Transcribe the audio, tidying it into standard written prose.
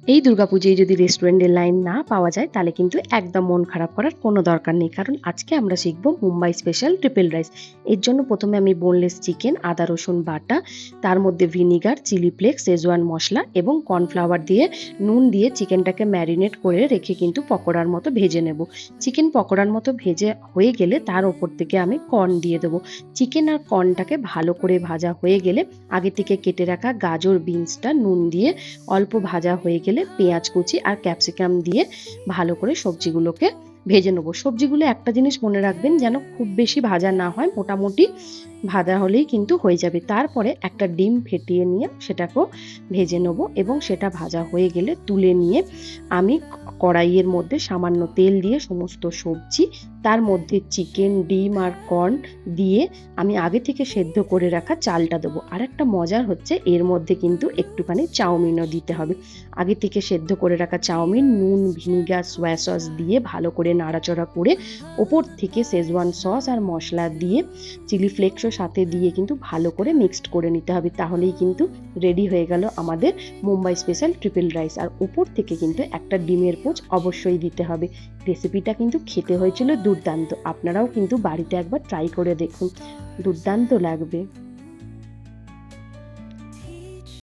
এই দুর্গাপুজোয় যদি রেস্টুরেন্টের লাইন না পাওয়া যায় তাহলে কিন্তু একদম মন খারাপ করার কোনো দরকার নেই, কারণ আজকে আমরা শিখব মুম্বাই স্পেশাল ট্রিপল রাইস। এর জন্য প্রথমে আমি বোনলেস চিকেন, আদা রসুন বাটা, তার মধ্যে ভিনিগার, চিলি ফ্লেক্স, শেজওয়ান মশলা এবং কর্নফ্লাওয়ার দিয়ে নুন দিয়ে চিকেনটাকে ম্যারিনেট করে রেখে কিন্তু পকোড়ার মতো ভেজে নেব। চিকেন পকোড়ার মতো ভেজে হয়ে গেলে তার ওপর থেকে আমি কর্ন দিয়ে দেবো। চিকেন আর কর্নটাকে ভালো করে ভাজা হয়ে গেলে আগে থেকে কেটে রাখা গাজর বিনসটা নুন দিয়ে অল্প ভাজা হয়ে গেলে পেঁয়াজ কুচি আর ক্যাপসিকাম দিয়ে ভালো করে সবজিগুলোকে ভেজে নেবো। সবজিগুলো একটা জিনিস মনে রাখবেন, যেন খুব বেশি ভাজা না হয়, মোটামুটি ভাজা হলেই কিন্তু হয়ে যাবে। তারপরে একটা ডিম ফেটিয়ে নিয়ে সেটাকেও ভেজে নেবো এবং সেটা ভাজা হয়ে গেলে তুলে নিয়ে আমি কড়াইয়ের মধ্যে সামান্য তেল দিয়ে সমস্ত সবজি, তার মধ্যে চিকেন, ডিম আর কর্ন দিয়ে আমি আগে থেকে সেদ্ধ করে রাখা চালটা দেবো। আর একটা মজার হচ্ছে, এর মধ্যে কিন্তু একটুখানি চাউমিনও দিতে হবে। আগে থেকে সেদ্ধ করে রাখা চাউমিন নুন, ভিনিগার, সয়া সস দিয়ে ভালো করে নাড়াচাড়া করে ওপর থেকে শেজওয়ান সস আর মশলা দিয়ে চিলি ফ্লেক্সও সাথে দিয়ে কিন্তু ভালো করে মিক্সড করে নিতে হবে। তাহলেই কিন্তু রেডি হয়ে গেল আমাদের মুম্বাই স্পেশাল ট্রিপল রাইস। আর ওপর থেকে কিন্তু একটা ডিমের পোচ অবশ্যই দিতে হবে। রেসিপিটা কিন্তু খেতে হয়েছিল দুর্দান্ত। আপনারাও কিন্তু বাড়িতে একবার ট্রাই করে দেখুন, দুর্দান্ত লাগবে।